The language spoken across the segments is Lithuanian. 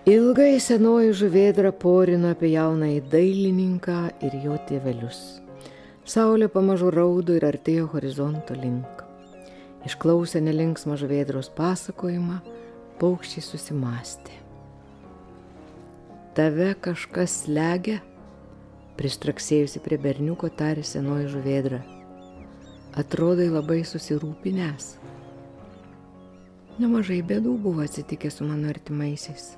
Ilgai senoji žuvėdra porino apie jaunąjį dailininką ir jo tėvelius. Saulė pamažu raudo ir artėjo horizonto link. Išklausę nelinksmą žuvėdros pasakojimą, paukščiai susimąstė. Tave kažkas slegia, pristraksėjusi prie berniuko tarė senoji žuvėdra. Atrodai labai susirūpinęs. Nemažai bėdų buvo atsitikę su mano artimaisiais.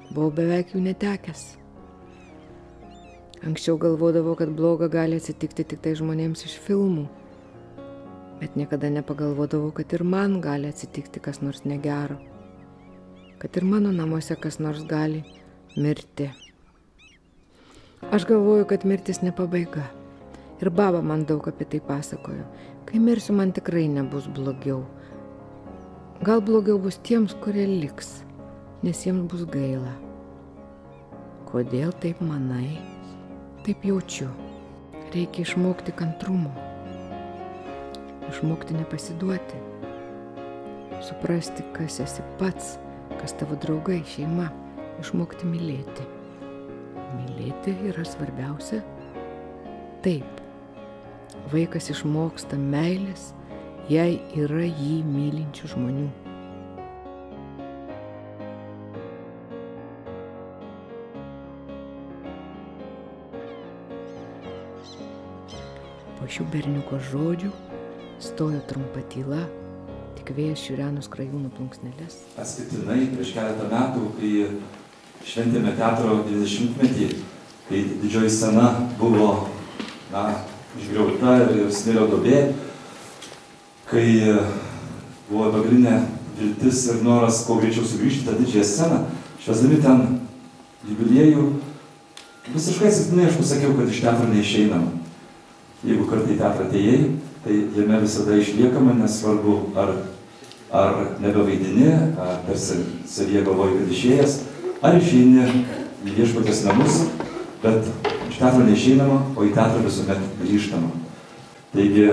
Buvau beveik jų netekęs. Anksčiau galvodavau, kad bloga gali atsitikti tik tai žmonėms iš filmų, bet niekada nepagalvodavau, kad ir man gali atsitikti kas nors negero, kad ir mano namuose kas nors gali mirti. Aš galvoju, kad mirtis ne pabaiga. Ir baba man daug apie tai pasakojo. Kai mirsiu, man tikrai nebus blogiau. Gal blogiau bus tiems, kurie liks, nes jiems bus gaila. Kodėl taip manai? Taip jaučiu. Reikia išmokti kantrumo. Išmokti nepasiduoti. Suprasti, kas esi pats, kas tavo draugai, šeima. Išmokti mylėti. Mylėti yra svarbiausia? Taip. Vaikas išmoksta meilės, jei yra jį mylinčių žmonių. Po šių berniuko žodžių stojo trumpa tyla, tik vėjas šiureno skrajūnų plunksneles. Atsitiktinai prieš keletą metų, kai šventėme teatro 20-metį, kai didžioji scena buvo išgriauta ir smėlio duobė, kai buvo begalinė viltis ir noras kuo greičiau sugrįžti tą didžiąją sceną, švęsdami ten jubiliejų, visiškai atsitiktinai aš pasakiau, kad iš teatro neišeinam. Jeigu kartą į teatrą atėjai, tai jame visada išliekama, nesvarbu, ar nebevaidini, ar tarsi savyje galvoji, kad išėjęs, ar išeini į viešpaties namus, bet iš teatro neišeinama, o į teatrą visuomet grįžtama. Taigi,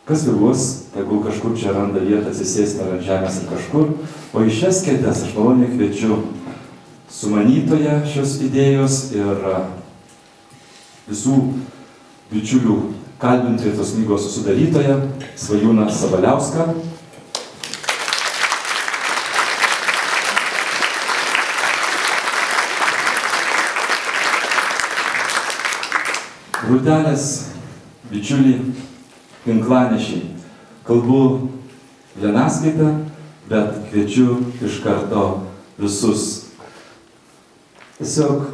kas vėluos, jeigu kažkur čia randa vietą atsisėsti ar ant žemės ar kažkur, o į šias kėdes aš maloniai kviečiu sumanytoją šios idėjos ir visų bičiulių kalbinti tos knygos sudarytoją Svajūną Sabaliauską. Grūdelės, bičiuliai, tinklanešiai. Kalbu vienaskaitą, bet kviečiu iš karto visus. Tiesiog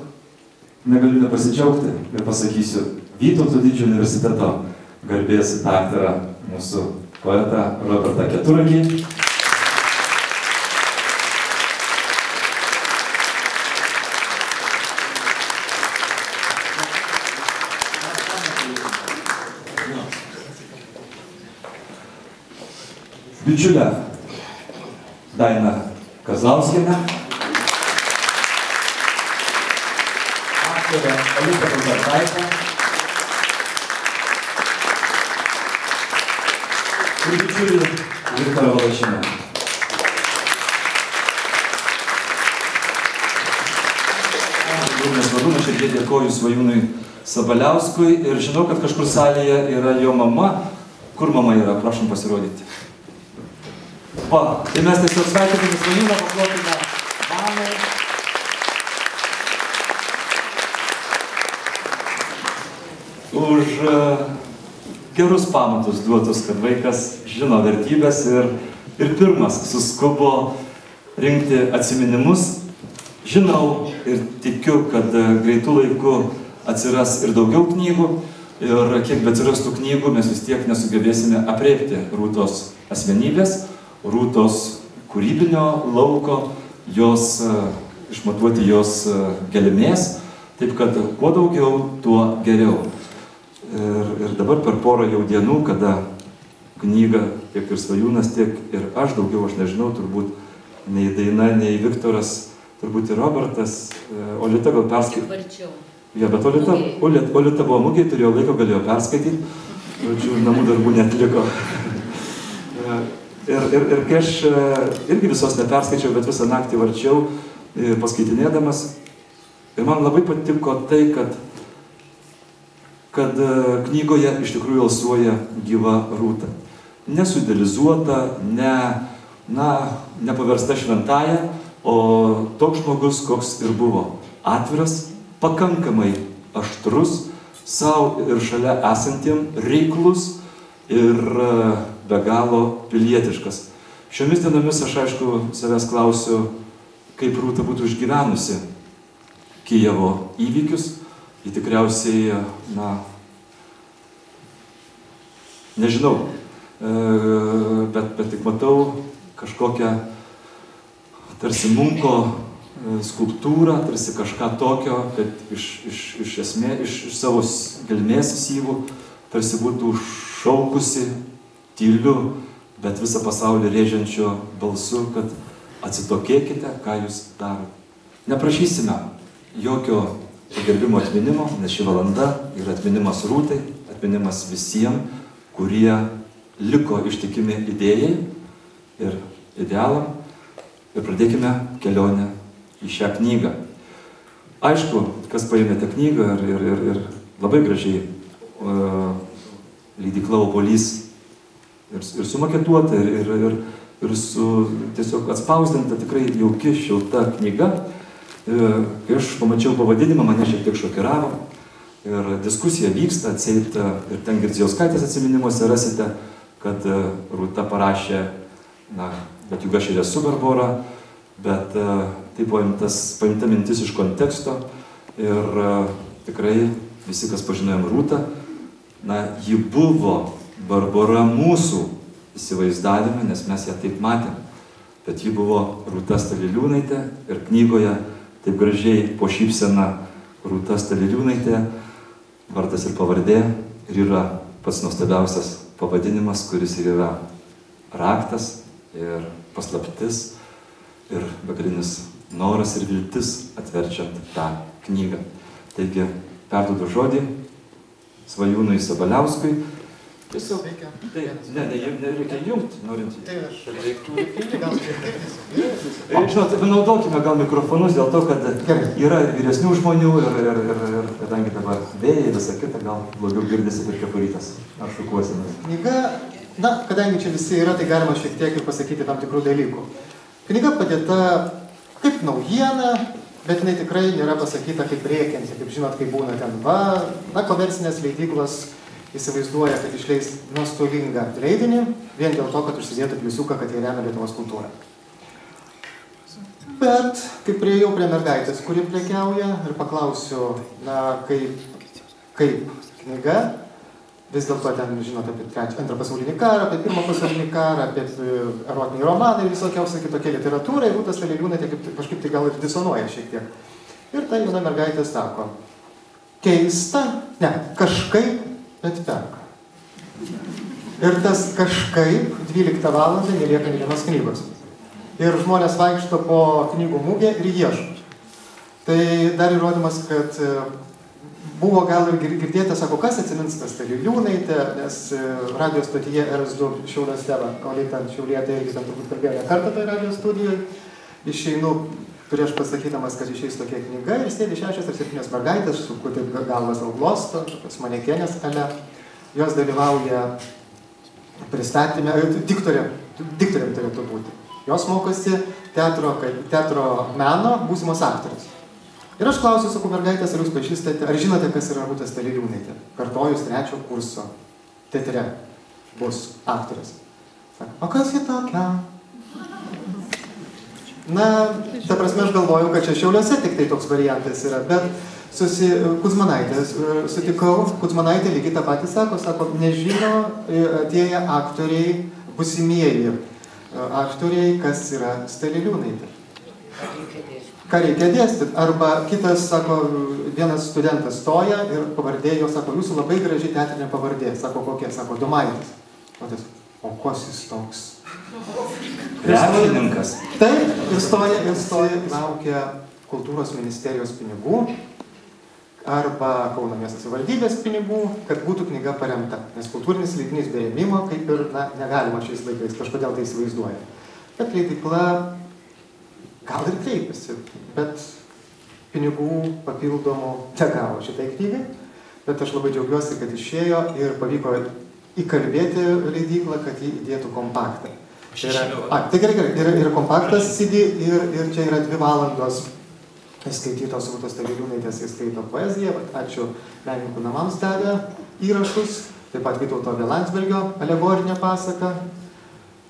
negaliu nepasidžiaugti ir pasakysiu Vytauto Didžiojo universiteto garbės daktarą mūsų poetą Robertą Keturakį. Bičiulę Dainą Kazlauskienę. Aktorę Olitą Kuzartaitę. Ir bičiulį Viktorą Valašiną. Nuoširdžiai dėkoju Svajūnui Sabaliauskui ir žinau, kad kažkur salėje yra jo mama. Kur mama yra? Prašom pasirodyti. Tai mes tiesiog sveikiname Svajūną, paplokime mamai. Už gerus pamatus duotus, kad vaikas žino vertybės ir pirmas suskubo rinkti atsiminimus. Žinau ir tikiu, kad greitų laikų atsiras ir daugiau knygų ir kiek be atsirastų knygų, mes vis tiek nesugebėsime aprėpti Rūtos asmenybės, Rūtos kūrybinio lauko, jos išmatuoti jos gelmės, taip kad kuo daugiau, tuo geriau. Ir dabar per porą jau dienų, kada knyga tiek ir Svajūnas, tiek ir aš, daugiau aš nežinau, turbūt nei Daina, nei Viktoras, turbūt ir Robertas, Olita gal perskaitė. Ja, bet Olita buvo mugėj, turėjo laiko, galėjo perskaityti, žodžiu, namų darbų netliko. Ir kai aš irgi visos neperskaičiau, bet visą naktį varčiau, paskaitinėdamas. Ir man labai patiko tai, kad knygoje iš tikrųjų alsuoja gyva Rūta. Nesudelizuota, nepaversta šventąja, o toks žmogus, koks ir buvo. Atviras, pakankamai aštrus, savo ir šalia esantiem reiklus ir be galo pilietiškas. Šiomis dienomis aš aišku savęs klausiu, kaip Rūta būtų išgyvenusi Kijevo įvykius. Ji tikriausiai, nežinau, bet tik matau kažkokią tarsi Munko skulptūrą, tarsi kažką tokio, kad iš savo gelmės syvų tarsi būtų šaukusi tyliu, bet visą pasaulį rėžiančiu balsu, kad atsitokėkite, ką jūs darote. Neprašysime jokio pagerbimo atminimo, nes ši valanda yra atminimas Rūtai, atminimas visiems, kurie liko ištikimi idėjai ir idealam. Ir pradėkime kelionę į šią knygą. Aišku, kas paėmėte knygą ir labai gražiai leidykla Obuolys ir sumaketuota, ir su tiesiog atspausdinta tikrai jauki, šilta knyga. Kai aš pamačiau pavadinimą, mane šiek tiek šokiravo. Ir diskusija vyksta, atseit, ir ten Girdzijauskaitės atsiminimuose rasite, kad Rūta parašė, bet juk aš ir esu Barbora, bet tai paimta mintis iš konteksto. Ir tikrai visi, kas pažinojom Rūtą, ji buvo Barbora mūsų įsivaizdavime, nes mes ją taip matėm. Bet ji buvo Rūta Staliliūnaitė ir knygoje taip gražiai po šypsena Rūta Staliliūnaitė, vardas ir pavardė, ir yra pats nuostabiausias pavadinimas, kuris ir yra raktas ir paslaptis ir begalinis noras ir viltis atverčiant tą knygą. Taigi, perduodu žodį Svajūnui Sabaliauskui. Tiesiog reikia. Nereikia jungti, norint. Tai aš reiktų gal žinot, naudokime gal mikrofonus dėl to, kad yra vyresnių žmonių ir kadangi dabar vėjai visą kitą, gal blogiau girdisi per kepurytas. Ar šukuosinas. Knyga, kadangi čia visi yra, tai galima šiek tiek ir pasakyti tam tikrų dalykų. Knyga padėta kaip naujiena, bet jinai tikrai nėra pasakyta kaip rėkianti, kaip žinot, kaip būna ten komercinės leidyklos įsivaizduoja, kad išleis nuostolingą leidinį, vien dėl to, kad užsidėtų pliusiuką, kad jie remia Lietuvos kultūrą. Bet, kai priėjau prie mergaitės, kuri prekiauja, ir paklausiu, kaip knyga, vis dėlto ten, žinot, apie antrą pasaulinį karą, apie pirmą pasaulinį karą, apie erotiniai romanai ir visokiausia kitokia literatūra, ir Rūta Staliliūnaitė kažkaip tai gal ir disonuoja šiek tiek. Ir ta jauna mergaitė sako, keista, kažkaip, bet perka. Ir tas kažkaip 12 valandą nelieka nė vienos knygos. Ir žmonės vaikšto po knygų mugę ir ieško. Tai dar įrodymas, kad buvo gal ir girdėta, sako, kas atsimins tą Staliliūnaitę, nes radijos stotyje RS2 Šiauliuose, Kaulė ten Šiaulietė irgi ten turbūt kalbėjo ne kartą toj radijos studijoje. Išeinu prieš pasakydamas, kad išeis tokia knyga ir sėdi 6 ar 7 mergaitės, su kur taip galvas alglosto, tokios manekenės ale. Jos dalyvauja pristatymė, diktoriam turėtų būti. Jos mokosi teatro meno būsimos aktorės. Ir aš klausiu, sakau, mergaitės, ar jūs pažįstate, ar žinote, kas yra Rūta Staliliūnaitė? Kartojus 3 kurso teatre bus aktorės. O kas ji tokia? Ta prasme, aš galvoju, kad čia Šiauliuose tik tai toks variantas yra, bet Kuzmanaitė sutikau, Kuzmanaitė lygiai tą patį sako, nežino atėję aktoriai, būsimieji aktoriai, kas yra Staliliūnaitė. Ką reikia dėstyti? Arba kitas, sako, vienas studentas stoja ir pavardė jo, sako, jūsų labai graži teatrinė pavardė. Sako, kokia? Sako, Domaitis. O kas jis toks? Realininkas. Taip, ir stoja, laukia kultūros ministerijos pinigų arba Kauno miesto savivaldybės pinigų, kad būtų knyga paremta. Nes kultūrinis leidinys be rėmimo, kaip ir negalima šiais laikais, kažkodėl tai įsivaizduoja. Bet leidykla gal ir kreipėsi, bet pinigų papildomų negavo šitai knygai, bet aš labai džiaugiuosi, kad išėjo ir pavyko įkalbėti leidyklą, kad jį įdėtų kompaktą. Tai gerai, yra kompaktas CD ir čia yra 2 valandos skaitytos Rūtos Staliliūnaitės įskaito poeziją. Ačiū menininkų namams davė įrašus, taip pat Vytauto V. Landsbergio alegorinė pasaka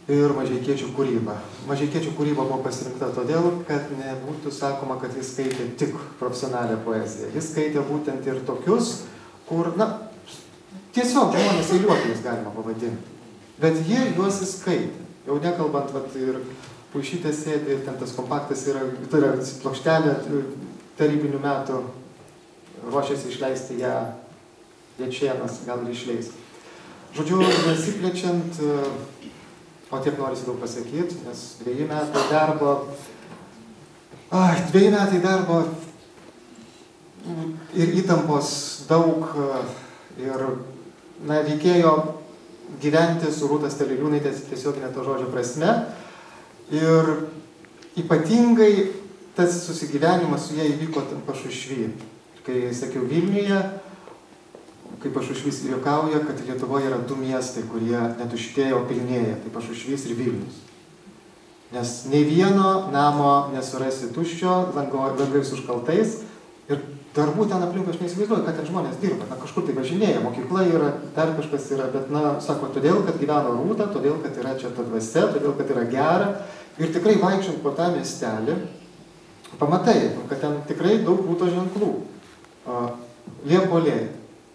ir Mažeikiečių kūryba. Mažeikiečių kūryba buvo pasirinkta todėl, kad nebūtų sakoma, kad jis skaitė tik profesionalią poeziją. Jis skaitė būtent ir tokius, kur, tiesiog žmonės eiliuotojais galima pavadinti. Bet jie juos įskaitė. Jau nekalbant, ir Puišytė sėdi, ir ten tas kompaktas yra, tai yra plokštelė tarybinių metų, ruošiasi išleisti ją Ječėnas, gal ir išleis. Žodžiu, nesiplečiant, o tiek norisi daug pasakyti, nes 2 metai darbo ir įtampos daug ir, reikėjo gyventi su Rūta Staliliūnaitė tiesioginė to žodžio prasme. Ir ypatingai tas susigyvenimas su ją įvyko ten Pašušvy. Kai sakiau Vilniuje, kai Pašušvys juokauja, kad Lietuvoje yra 2 miestai, kurie netuštėjo, pilnėja. Tai Pašušvys ir Vilnius. Nes nei vieno namo nesurasi tuščio, langais užkaltais. Ir darbų ten aplinkui aš neįsivaizduoju, kad ten žmonės dirba. Kažkur tai važinėja, mokykla yra, dar kažkas yra, bet, sako, todėl, kad gyveno Rūta, todėl, kad yra čia ta dvasia, todėl, kad yra gera. Ir tikrai vaikščiant po tą miestelį, pamatai, kad ten tikrai daug Rūtos ženklų. Liepolė.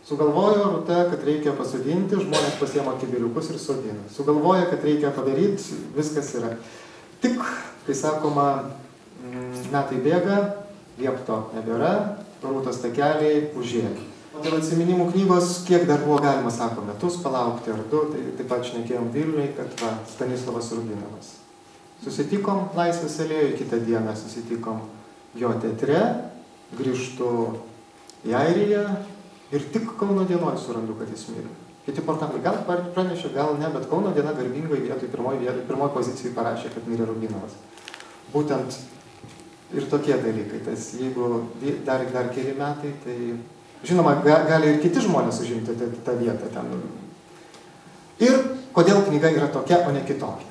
Sugalvojo Rūta, kad reikia pasodinti, žmonės pasiema kibiriukus ir sodina. Sugalvoja, kad reikia padaryti, viskas yra. Tik, kai sakoma, metai bėga, liepto nebėra, Rūtos takeliai užėjo. Dėl atsiminimų knygos, kiek dar buvo galima, sako, metus palaukti ar 2, tai taip pat šnekėjom Vilniui, kad Stanislovas Rubinovas. Susitikom Laisvės alėjoje, kitą dieną susitikom jo teatre, grįžtu į Airiją ir tik Kauno dienoj surandu, kad jis mirė. Kiti portalai gal pranešė, gal ne, bet Kauno diena garbingoje vietoje, pirmoji pozicijai parašė, kad mirė Rubinovas. Būtent ir tokie dalykai. Tas, jeigu dar keli metai, tai žinoma, gali ir kiti žmonės užimti tą vietą ten. Ir kodėl knyga yra tokia, o ne kitokia.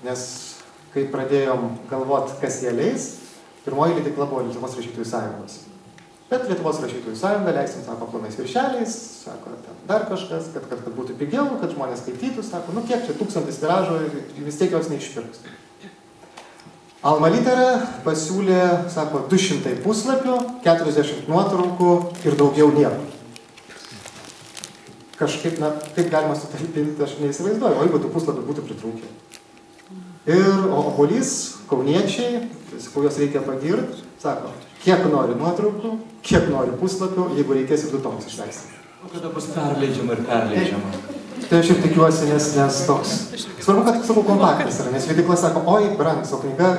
Nes kai pradėjom galvot, kas jie leis, pirmoji leidykla buvo Lietuvos rašytojų sąjungos. Bet Lietuvos rašytojų sąjunga leisim, sako, plonais viršeliais, sako, dar kažkas, kad būtų pigiau, kad žmonės skaitytų, sako, kiek čia 1000 tiražų ir vis tiek jos neišpirks. Alma Litera pasiūlė, sako, 200 puslapių, 40 nuotraukų ir daugiau nieko. Kažkaip, kaip galima sutalpinti, aš neįsivaizduoju, o jeigu tų puslapių būtų pritrūkę. Ir Obuolys, kauniečiai, juos reikia pagirti, sako, kiek nori nuotraukų, kiek nori puslapių, jeigu reikės ir 2 tomus išleisti. Kada bus perleidžiama ir perleidžiama? Tai aš ir tikiuosi, nes toks. Svarbu, kad savo kompaktas yra, nes leidykla sako, oi, brangs, o knyga,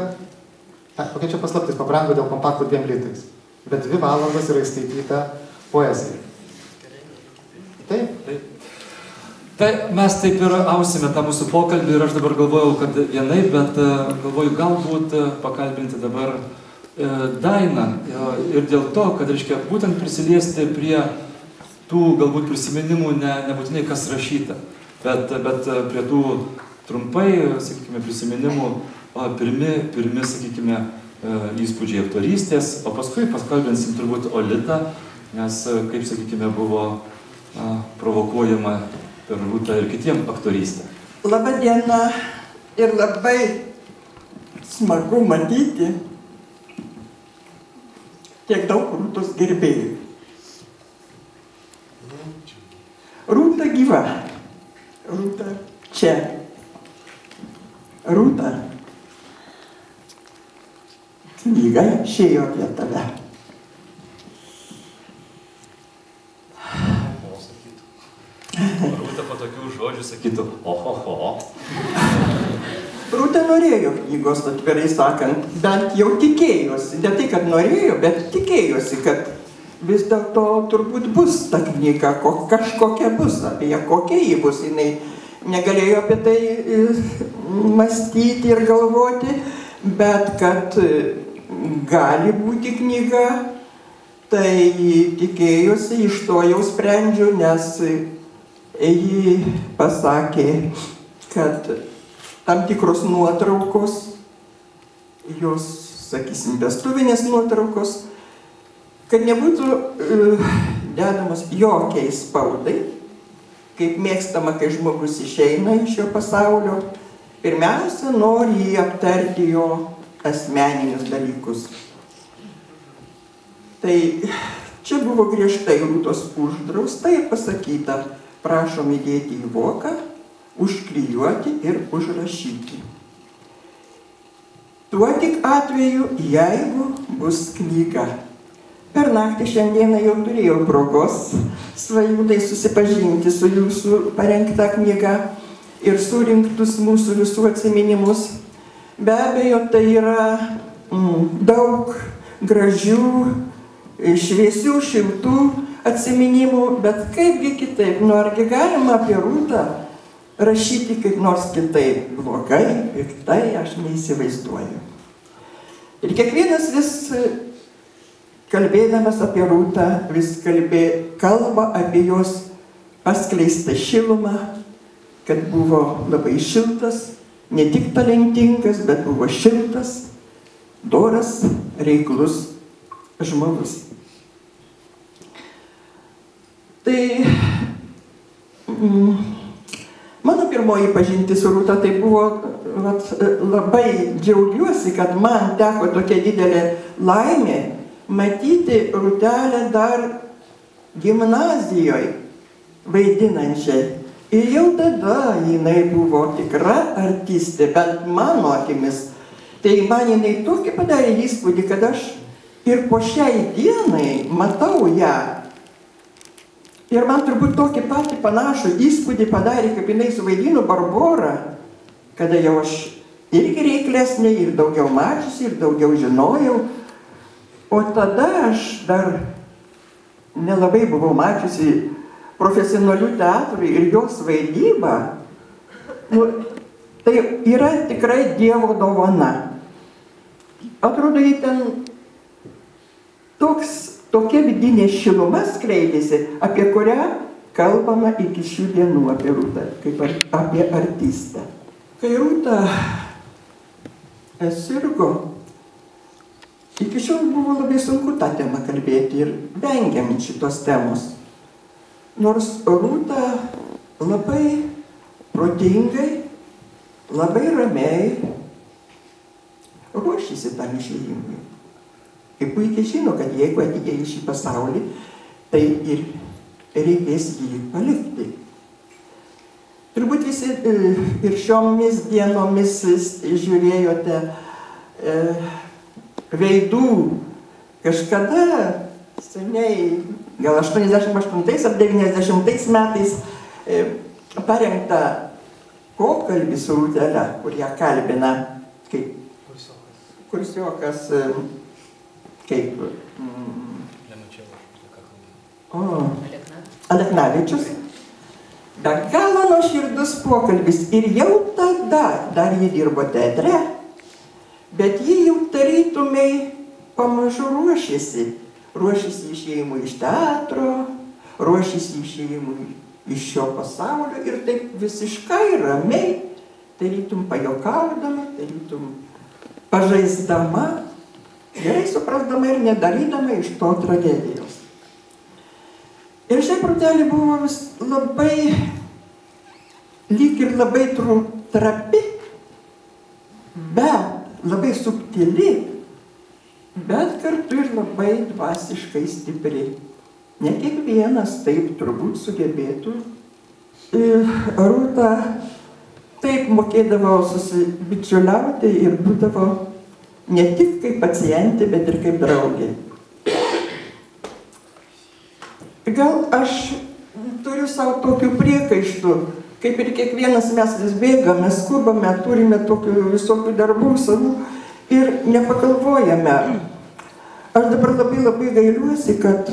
kokia čia paslaptis, pabrango dėl kompakto 2 litais. Bet 2 valandas yra įskaityta poezija. Taip? Tai mes taip ir ausime tą mūsų pokalbį ir aš dabar galvojau, kad vienaip, bet galvoju galbūt pakalbinti dabar Dainą ir dėl to, kad, reiškia, būtent prisiliesti prie tų galbūt prisiminimų nebūtinai kas rašyta, bet prie tų trumpai, sakykime, prisiminimų, pirmi, sakykime, įspūdžiai aktorystės, o paskui paskalbinsim turbūt Olitą, nes, kaip, sakykime, buvo provokuojama per Rūtą ir kitiem aktorystę. Labą dieną ir labai smagu matyti tiek daug Rūtos gerbėjų. Rūta gyva. Rūta čia. Rūta. Knyga išėjo apie tave. Rūta po tokių žodžių sakytų, ohoho. Rūta norėjo knygos, atvirai sakant, bent jau tikėjosi. Ne tai, kad norėjo, bet tikėjosi, kad vis dėlto turbūt bus ta knyga, kažkokia bus, apie ją kokia ji bus. Jinai negalėjo apie tai mąstyti ir galvoti, bet kad gali būti knyga, tai tikėjusi, iš to jau sprendžiu, nes ji pasakė, kad tam tikros nuotraukos, jos, sakysim, vestuvinės nuotraukos, kad nebūtų dedamos jokiai spaudai, kaip mėgstama, kai žmogus išeina iš šio pasaulio, pirmiausia, nori jį aptarti jo asmeninius dalykus. Tai čia buvo griežtai Rūtos uždrausta ir pasakyta, prašom įdėti į voką, užklijuoti ir užrašyti. Tuo tik atveju, jeigu bus knyga. Per naktį šiandieną jau turėjau progos svajūnai susipažinti su jūsų parengta knyga ir surinktus mūsų visų atsiminimus. Be abejo, tai yra daug gražių, šviesių, šiltų atsiminimų, bet kaipgi kitaip, nu argi galima apie Rūtą rašyti kaip nors kitaip, blogai, piktai, aš neįsivaizduoju. Ir kiekvienas vis kalbėdamas apie Rūtą, vis kalba apie jos paskleistą šilumą, kad buvo labai šiltas, ne tik talentingas, bet buvo šiltas, doras, reiklus žmogus. Tai mano pirmoji pažintis su Rūta, tai buvo labai džiaugiuosi, kad man teko tokia didelė laimė matyti Rūtelę dar gimnazijoje vaidinančiai. Ir jau tada jinai buvo tikra artistė, bent mano akimis. Tai man jinai tokį padarė įspūdį, kad aš ir po šiai dienai matau ją. Ir man turbūt tokį patį panašų įspūdį padarė, kaip jinai suvaidino Barborą, kada jau aš irgi reiklesnė, ir daugiau mačiusi, ir daugiau žinojau. O tada aš dar nelabai buvau mačiusi profesionalių teatrų ir jos vaidybą. Nu, tai yra tikrai Dievo dovana. Atrodo, jį ten tokia vidinė šiluma skleidėsi, apie kurią kalbama iki šių dienų apie Rūtą, kaip apie artistę. Kai Rūta sirgo, iki šiol buvo labai sunku tą temą kalbėti ir vengiam šitos temos. Nors Rūta labai protingai, labai ramiai ruošėsi tam išėjimui. Ir puikiai žino, kad jeigu atėjo į šį pasaulį, tai ir reikės jį palikti. Turbūt visi ir šiomis dienomis žiūrėjote veidų kažkada seniai, gal 88 ar 90 metais parengtą pokalbį su Rūtele, kur ją kalbina kaip kursiokas, kaip Aleknavičius. Be galo nuoširdus pokalbis ir jau tada, dar jį dirbo teatre, bet jį jau tarytumei pamažu ruošėsi išėjimui iš teatro, ruošėsi išėjimui iš šio pasaulio ir taip visiškai ramiai, tarytum pajuokaudama, tarytum pažaisdama, gerai suprasdama ir nedarydama iš to tragedijos. Ir šiai Rūtelė buvo labai, lyg ir labai trapi, bet labai subtili, bet kartu ir labai dvasiškai stipri. Ne kiekvienas taip turbūt sugebėtų. Rūta taip mokėdavo susibičiuliauti ir būdavo ne tik kaip pacientė, bet ir kaip draugė. Gal aš turiu savo tokių priekaištų, kaip ir kiekvienas mes vis bėgame, skubame, turime tokių visokių darbų savų ir nepagalvojame. Aš dabar labai gailiuosi, kad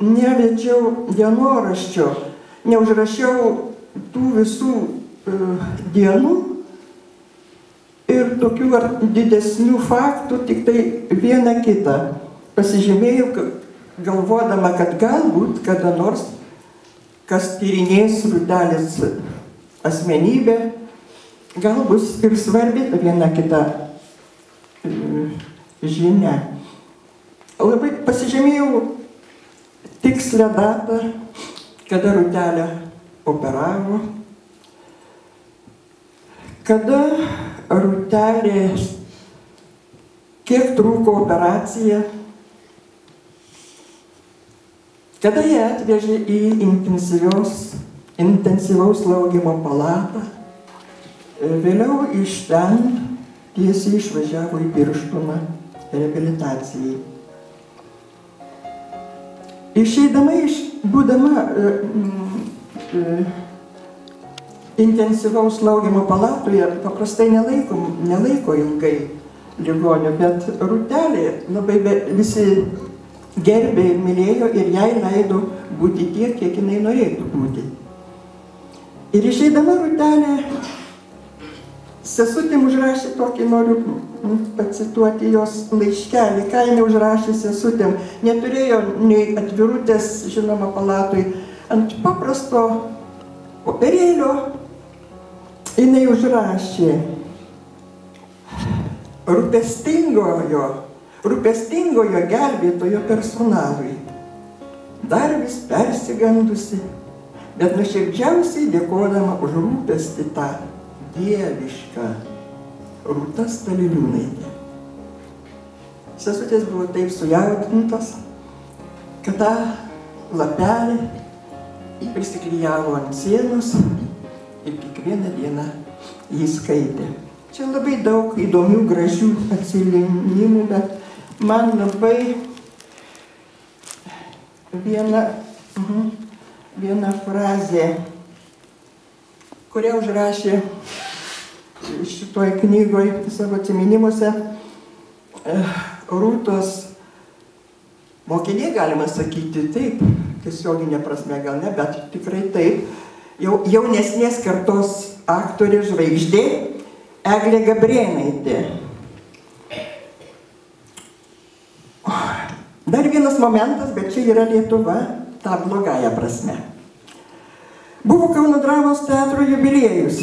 nevedžiau dienoraščio, neužrašiau tų visų dienų ir tokių didesnių faktų, tik tai vieną kitą. Pasižymėjau, galvodama, kad galbūt kada nors, kas tyrinės Rūtelės asmenybę, gal bus ir svarbi viena kita žinia. Labai pasižymėjau tikslę datą, kada Rūtelę operavo, kada Rūtelė, kiek trūko operacija, kada ją atvežė į intensyvaus slaugymo palatą, vėliau iš ten tiesiai išvažiavo į Birštoną reabilitacijai. Išeidama būdama intensyvaus slaugymo palatoje, paprastai nelaiko ilgai ligonių, bet Rūtelė labai visi gerbė ir mylėjo ir jai leido būti tiek, kiek jinai norėtų būti. Ir išeidama Rūtelė sesutėm užrašė tokį, noriu pacituoti jos laiškelį, ką jinai užrašė sesutėm. Neturėjo nei atvirutės, žinoma, palatui, ant paprasto popierėlio jinai užrašė rūpestingojo gelbėtojo personalui. Dar vis persigandusi, bet nuoširdžiausiai dėkodama už rūpestį tą dievišką Rūta Staliliūnaitė. Sesutės buvo taip sujaudintos, kad tą lapelį prisiklijavo ant sienos ir kiekvieną dieną jį skaitė. Čia labai daug įdomių, gražių atsiminimų, bet man labai viena frazė, kurią užrašė šitoj knygoj savo atsiminimuose Rūtos mokiniai, galima sakyti, taip, tiesioginė prasme gal ne, bet tikrai taip, jaunesnės kartos aktorė žvaigždė Eglė Gabrėnaitė. Dar vienas momentas, bet čia yra Lietuva, ta blogąja prasme. Buvo Kauno dramos teatro jubiliejus.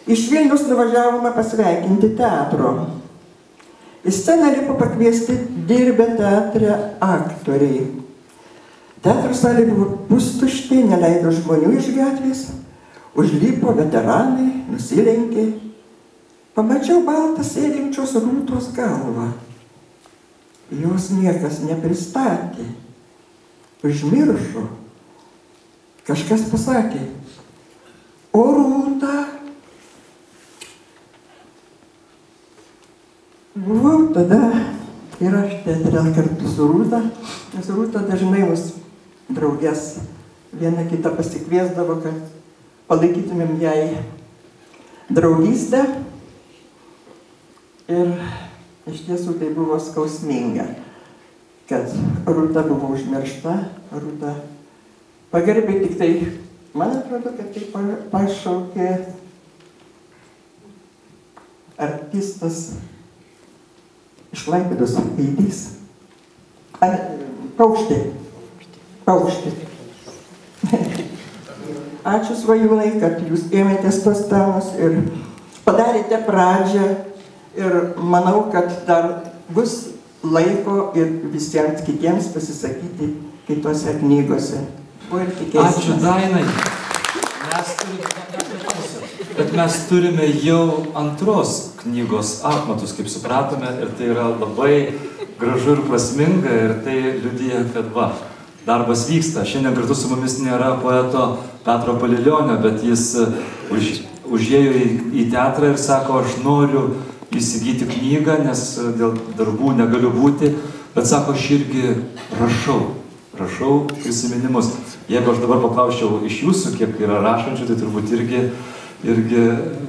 Iš Vilniaus nuvažiavome pasveikinti teatro. Į sceną lipo pakviesti dirbę teatre aktoriai. Teatro salė buvo pustuštė, neleido žmonių iš gatvės. Užlipo veteranai, nusilenkė. Pamačiau baltą sėdinčios Rūtos galvą. Jos niekas nepristatė. Užmiršo. Kažkas pasakė: o Rūta. Buvau tada ir aš teatre kartu su Rūta, nes Rūta dažnai mus draugės viena kitą pasikviesdavo, kad palaikytumėm jai draugystę. Ir iš tiesų tai buvo skausminga, kad Rūta buvo užmiršta, Rūta pagarbė, tik tai, man atrodo, kad tai pašaukė artistas iš Klaipėdos, Aidys. Paukštė. Ačiū, Svajūnai, kad jūs ėmėtės tos temos ir padarėte pradžią. Ir manau, kad dar bus laiko ir visiems kitiems pasisakyti kitose knygose. Ačiū, Dainai. Mes turime jau antros knygos apmatus, kaip supratome, ir tai yra labai gražu ir prasminga, ir tai liudija, kad darbas vyksta. Šiandien kartu su mumis nėra poeto Petro Palilionio, bet jis užėjo į teatrą ir sako: aš noriu įsigyti knygą, nes dėl darbų negaliu būti, bet sako, aš irgi rašau prisiminimus. Jeigu aš dabar paklausčiau iš jūsų, kiek yra rašančių, tai turbūt irgi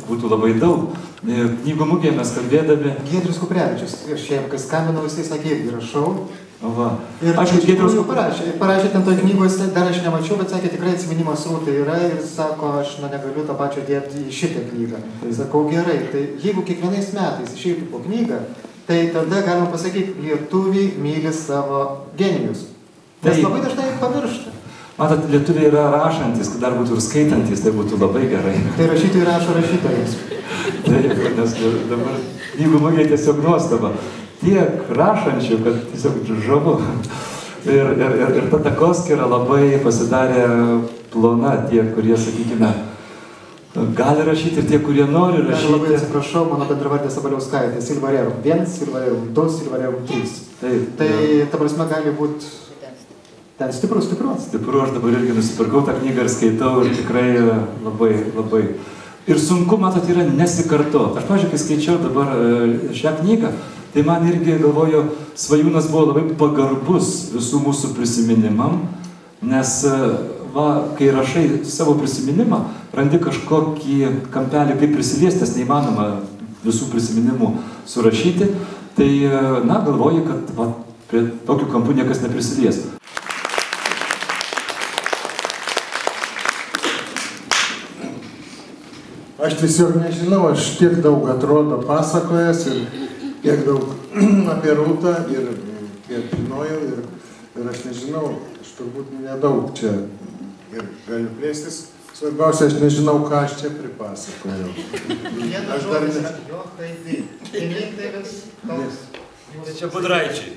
būtų labai daug. Knygų mugėje mes kalbėdami... Giedrius Kuprevičius, aš jam, kai skambinau, jisai sakė, irgi rašau. Va. Ir Aišku, Giedrius parašė ten toj knygos, dar aš nemačiau, bet sakė, tikrai atsiminimas Rūtai yra ir sako, aš negaliu tą pačią dėti į šitą knygą. Sakau, gerai, tai jeigu kiekvienais metais išeitų po knygą, tai tada galima pasakyti, lietuviai myli savo genijus. Nes labai dažnai pamiršta. Matot, lietuviai yra rašantis, kad dar būtų ir skaitantis, tai būtų labai gerai. Tai rašytojai rašo rašytojais. Taip, nes dabar knygų mugėje tiesiog nuostaba. Tiek rašančių, kad tiesiog žavu. Ir ta takoskyra labai pasidarė plona, tie, kurie, sakykime, gali rašyti ir tie, kurie nori rašyti. Aš labai atsiprašau, mano bendravardė Sabaliauskaitė, Silvarerum 1, Silvarerum 2, Silvarerum 3. Taip. Tai, ta prasme, gali būti ten stipru. Stipru, aš dabar irgi nusipirkau tą knygą ir skaitau ir tikrai labai. Ir sunku, matot, yra nesikartot. Aš, pavyzdžiui, kai skaičiau dabar šią knygą, tai man irgi, galvoju, Svajūnas buvo labai pagarbus visų mūsų prisiminimam, nes, kai rašai savo prisiminimą, randi kažkokį kampelį, kaip prisiliesti, nes neįmanoma visų prisiminimų surašyti, tai, galvoju, kad prie tokių kampų niekas neprisilies. Aš tiesiog nežinau, aš tiek daug atrodo pasakojas ir tiek daug apie Rūtą ir kiek žinojau ir aš nežinau, aš turbūt nedaug čia ir galiu plėstis. Svarbiausia, aš nežinau, ką aš čia pripasakojau. Aš dar ne... Tai čia Budraičiai.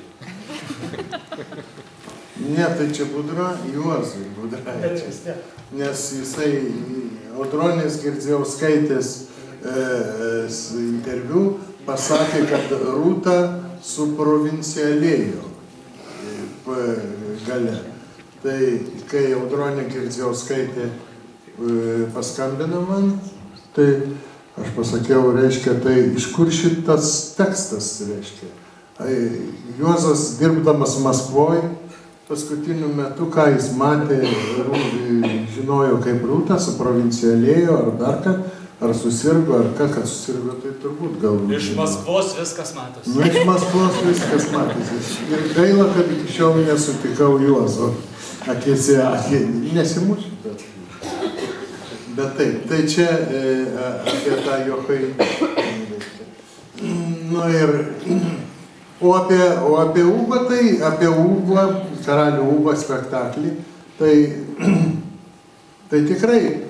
Ne, tai čia Budra, Juozui Budraičiai. Nes jisai Audronės Girdzijauskaitės interviu pasakė, kad Rūta suprovincialėjo gale. Tai kai Audronė Girdzijauskaitė paskambino man, tai aš pasakiau, reiškia, tai iš kur šitas tekstas, reiškia. Juozas dirbdamas Maskvoj, paskutiniu metu, ką jis matė, žinojo kaip Rūta, suprovincialėjo ar dar ką, ar susirgo, ar ką, kad susirgo, tai turbūt galbūt. Iš Maskvos viskas matosi. Nu, iš Maskvos viskas matosi. Ir gaila, kad iki šiol nesutikau Juozo. Akėse, nesimušiu, bet taip. Tai čia apie tą Jochai. Nu ir... O apie Ūbą, tai apie Ūbą, Karalių Ūbą spektaklį, tai tikrai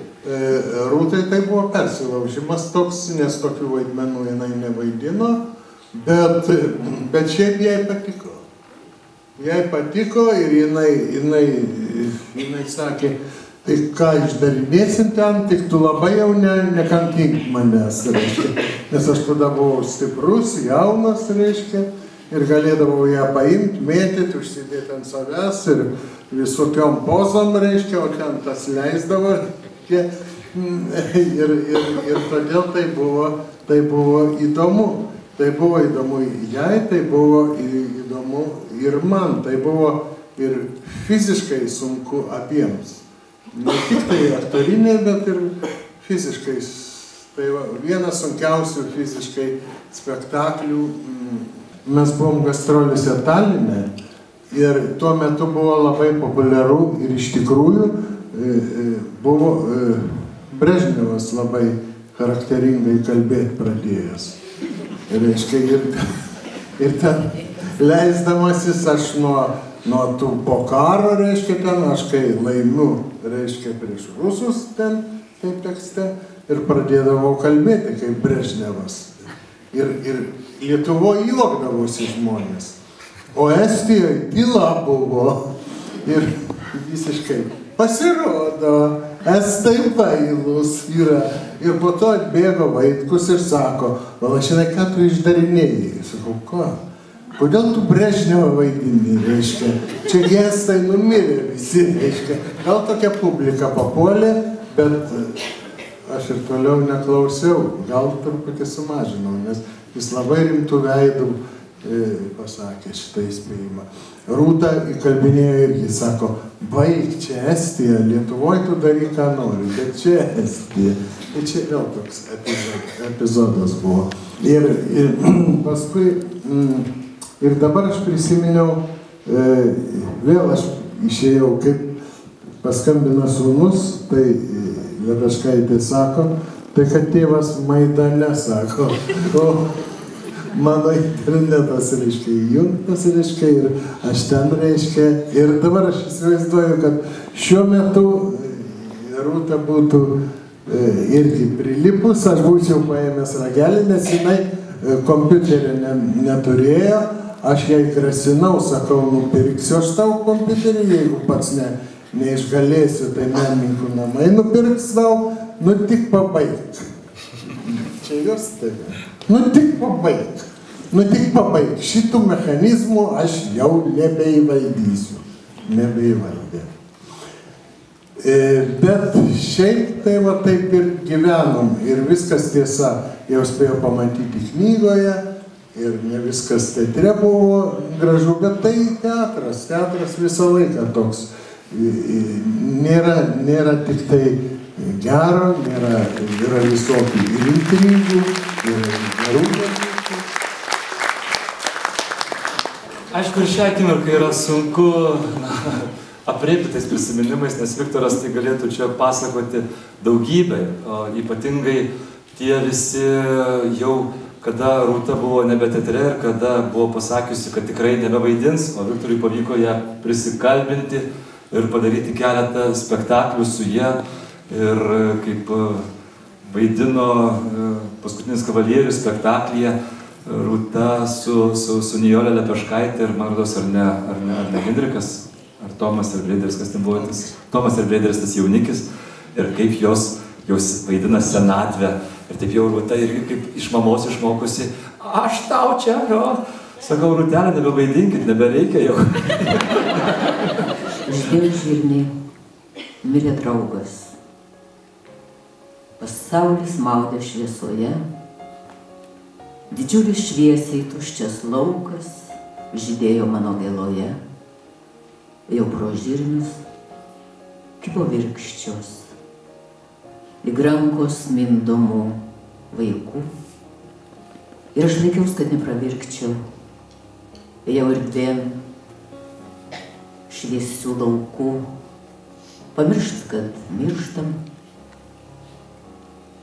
Rūtai tai buvo persilaužimas toks, nes tokių vaidmenų jinai nevaidino, bet šiaip jai patiko. Jai patiko ir jinai sakė, tai ką išdarinėsim ten, tik tu labai jau nekankink manęs, reiškia. Nes aš tada buvau stiprus, jaunas, reiškia. Ir galėdavau ją paimti, mėtyti, užsidėti ant savęs ir visokiom pozom, reiškia, o ten tas leisdavo. Ir todėl tai buvo įdomu. Tai buvo įdomu jai, tai buvo įdomu ir man. Tai buvo ir fiziškai sunku abiems. Ne tik tai aktorinė, bet ir fiziškai. Tai vienas sunkiausių fiziškai spektaklių. Mes buvom gastrolėse Taline ir tuo metu buvo labai populiaru ir iš tikrųjų buvo Brežnevas labai charakteringai kalbėti pradėjęs. Reiškia, ir ten leisdamasis aš nuo tų po karo, reiškia, ten aš kai laimiu, reiškia, prieš rusus ten, taip tekste, ir pradėdavau kalbėti kaip Brežnevas. Ir Lietuvoje juokdavosi žmonės, o Estijoje tyla buvo ir visiškai pasirodo, estai bailūs yra. Ir po to atbėgo Vaitkus ir sako, Valašinai, ką tu išdarinėjai? Sakau, ką? Kodėl tu Brežnevą vaidini, reiškia? Čia gestai numirė visi, reiškia. Gal tokia publika papuolė, bet aš ir toliau neklausiau, gal truputį sumažinau, nes jis labai rimtų veidų pasakė šitą įspėjimą. Rūta įkalbinėjo irgi, sako, baig čia Estija, Lietuvoje tu daryk ką nori, bet čia Estija. Ir čia vėl toks epizodas buvo. Ir paskui, ir dabar aš prisiminiau vėl aš išėjau, kaip paskambina sūnus, tai Lepeškaitė sako, tai kad tėvas Maidane sako, o mano internetas reiškia įjungtas reiškia ir aš ten reiškia ir dabar aš įsivaizduoju, kad šiuo metu Rūta būtų irgi prilipus, aš būčiau paėmęs ragelį, nes jinai kompiuterį neturėjo, aš jai grasinau, sakau, nupirksiu aš tau kompiuterį, jeigu pats neišgalėsiu, tai menininkų namai nupirks tau, nu tik pabaig. Čia jos tave. Nu tik pabaig. Šitų mechanizmų aš jau nebeįvaldysiu. Nebeįvaldė. Bet šiaip tai va taip ir gyvenom. Ir viskas tiesa, jau spėjau pamatyti knygoje. Ir ne viskas teatre buvo gražu, bet tai teatras. Teatras visą laiką toks. Nėra tik tai gero, yra visokių rimtininkų, gerų dalykų. Aišku, ir šią akimirką yra sunku aprėpti tais prisiminimais, nes Viktoras tai galėtų čia pasakoti daugybę, o ypatingai tie visi jau, kada Rūta buvo nebe teatre ir kada buvo pasakiusi, kad tikrai nebevaidins, o Viktorui pavyko ją prisikalbinti ir padaryti keletą spektaklių su jie. Ir kaip vaidino Paskutinis kavalierius spektaklyje Rūta su Nijole Lepeškaitė ir man rodos, ar ne Hendrikas, ar Tomas ir Breideris, kas ten buvo tas? Tomas ir Breideris, tas jaunikis, ir kaip jos vaidina senatvę. Ir taip jau Rūta irgi kaip iš mamos išmokusi, aš tau čia, sakau, Rūtelė, nebevaidinkit, nebereikia jau. Uždėjau žirnį, mirė draugas. Pasaulis maudė šviesoje, didžiulis šviesiai tuščias laukas žydėjo mano gėloje, jau pro žirnius kibo virkščios, lyg rankos mindomų vaikų. Ir aš laikiaus, kad nepravirkčiau, jau ir dviem šviesių laukų, pamiršt, kad mirštam,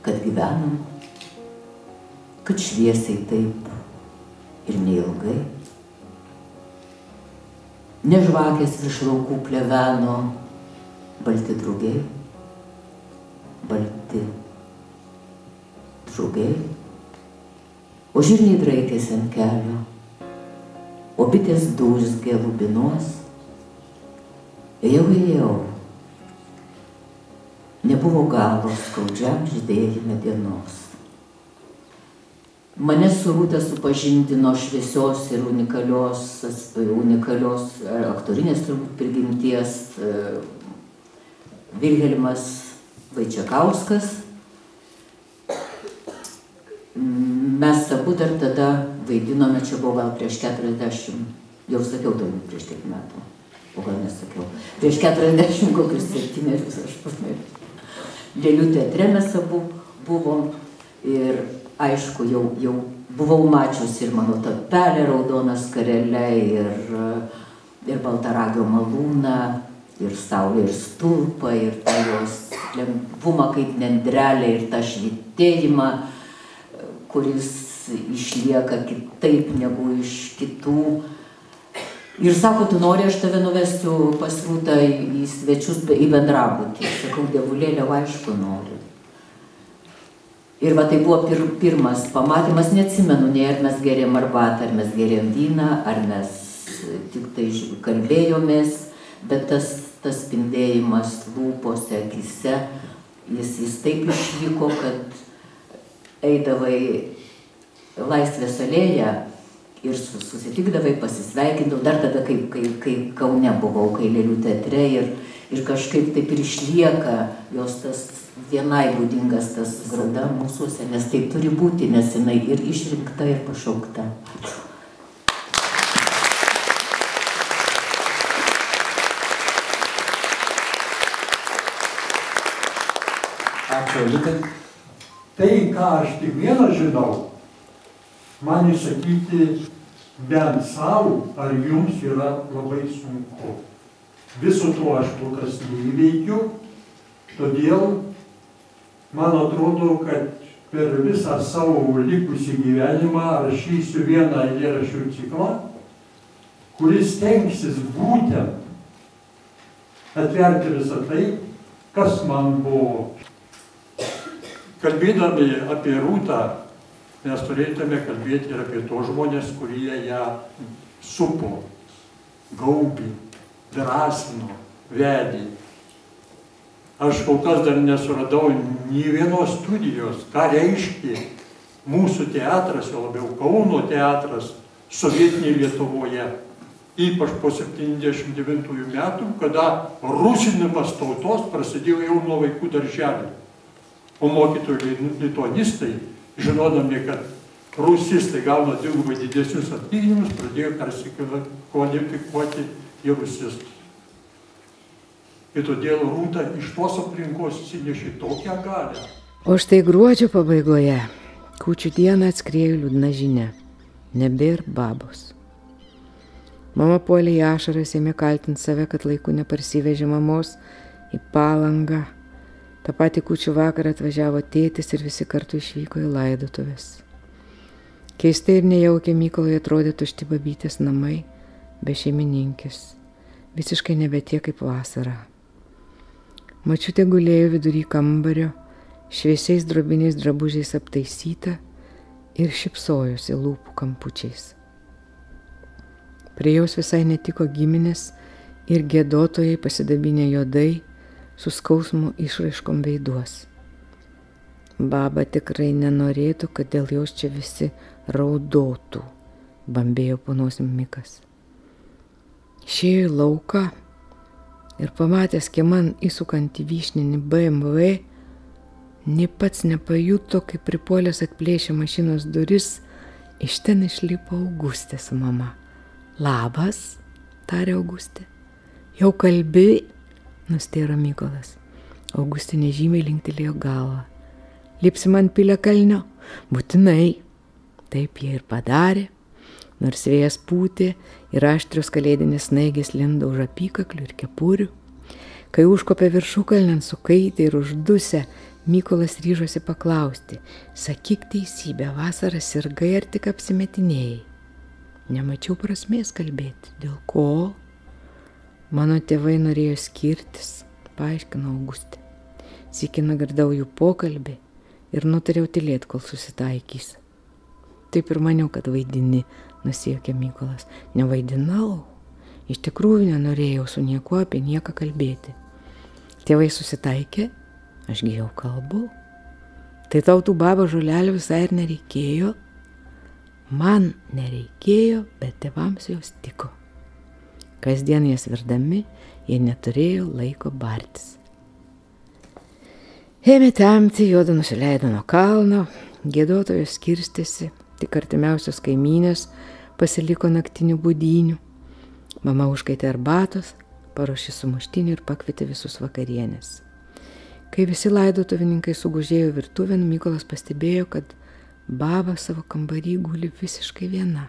kad gyvenam, kad šviesiai taip ir neilgai. Ne žvakės virš laukų pleveno, balti drugiai, o žirniai draikėsi ant kelio, o bitės dūzgė lubinuos. Ėjau, nebuvo galo skaudžiam žydėjime dienos. Mane su Rūta supažindino šviesios ir unikalios aktorinės prigimties Vilhelmas Vaičekauskas. Mes abu dar tada vaidinome, čia buvo gal prieš 40, jau sakiau turbūt prieš tiek metų. O gal nesakiau, prieš 40 kokius 7 aš pamiršau. Lėlių teatre mes abu buvom ir aišku, jau buvau mačiusi ir mano tapelę raudoną skarelę ir Baltaragio malūną, ir Saulę ir stulpą, ir tą jos lengvumą kaip nendrelę ir tą švytėjimą, kuris išlieka kitaip negu iš kitų. Ir sako, tu nori, aš tave nuvesiu pas Rūtą į svečius, į bendrabutį. Sakau, dievulėlė, aišku, noriu. Ir va tai buvo pirmas pamatymas, neatsimenu, nei ar mes gerėm arbatą, ar mes gerėm vyną, ar mes tik tai kalbėjomės, bet tas spindėjimas lūpose, akise, jis taip išliko, kad eidavai Laisvės alėją ir susitikdavai, pasisveikindavau, dar tada, kai Kaune buvau, kai Lėlių teatre, ir kažkaip taip ir išlieka jos tas vienai būdingas tas grada mūsuose, nes tai turi būti, nes jinai ir išrinkta, ir pašaukta. Ačiū, Litai. Tai, ką aš tik vieną žinau, man išsakyti bent savo, ar jums yra labai sunku. Viso to aš kol kas neįveikiu, todėl man atrodo, kad per visą savo likusį gyvenimą rašysiu vieną eilėraščių ciklą, kuris stengsis būtent atverti visą tai, kas man buvo. Kalbėdami apie Rūtą, mes turėtume kalbėti ir apie tos žmonės, kurie ją supo, gaubė, drąsino, vedė. Aš kol kas dar nesuradau nei vienos studijos, ką reiškia mūsų teatras, jo labiau Kauno teatras, sovietinėje Lietuvoje, ypač po 79 metų, kada rusinimas tautos prasidėjo jau nuo vaikų darželio. O mokytojai lituanistai, žinodami, kad rusistai gauna dvigubai didesnius atlyginimus, pradėjo persikvalifikuoti į rusistus. Ir todėl Rūta iš tos aplinkos įsinešė tokią galią. O štai gruodžio pabaigoje, kūčių dieną atskriejo liūdna žinia. Nebėr babos. Mama puolė į ašaras, ėmė kaltinti save, kad laiku neparsivežė mamos į Palangą. Ta pati kūčių vakarą atvažiavo tėtis ir visi kartu išvyko į laidotuves. Keistai ir nejaukiai Mykolui atrodė tušti babytės namai, be šeimininkės, visiškai nebe tie kaip vasarą. Močiutė gulėjo vidury kambario, šviesiais drobiniais drabužiais aptaisyta ir šypsojosi lūpų kampučiais. Prie jos visai netiko giminės ir giedotojai pasidabinę juodai, su skausmo išraiškom veiduos. Baba tikrai nenorėtų, kad dėl jos čia visi raudotų, bambėjo ponos Mikas. Išėjo į lauką ir pamatęs kieman įsukantį vyšninį BMW, nė pats nepajuto, kaip pripuolęs atplėšė mašinos duris, iš ten išlipo Augustė su mama. Labas, tarė Augustė. Jau kalbi? Nustėro Mykolas. Augustė nežymiai linktelėjo galvą. Lipsi man piliakalnio? Būtinai. Taip jie ir padarė, nors vėjas pūtė ir aštrios kalėdinės snaigės lindo už apykaklių ir kepurių. Kai užkopė viršukalnėn sukaitę ir uždusę, Mykolas ryžosi paklausti: sakyk teisybę, vasarą sirgai ar tik apsimetinėjai? Nemačiau prasmės kalbėti. Dėl ko? Mano tėvai norėjo skirtis, paaiškino Augustė. Sykį nugirdau jų pokalbį ir nutariau tylėti, kol susitaikys. Taip ir maniau, kad vaidini, nusijuokė Mykolas. Nevaidinau. Iš tikrųjų nenorėjau su niekuo apie nieką kalbėti. Tėvai susitaikė, ašgi jau kalbu. Tai tau tų babo žolelių visai ir nereikėjo. Man nereikėjo, bet tėvams jos tiko. Kasdien jas virdami, jie neturėjo laiko bartis. Ėmė temti, juodu nusileido nuo kalno, giedotojos skirstėsi, tik artimiausios kaimynės pasiliko naktinių budynių. Mama užkaitė arbatos, paruošė sumuštinį ir pakvietė visus vakarienės. Kai visi laidotuvininkai sugužėjo virtuvėn, Mykolas pastebėjo, kad baba savo kambarį guli visiškai viena.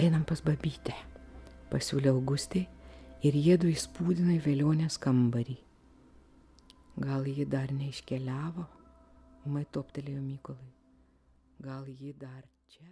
Einam pas babytę, pasiūlė Augustė ir jiedu įspūdino į velionės kambarį. Gal ji dar neiškeliavo, ūmai toptelėjo Mykolui. Gal ji dar čia?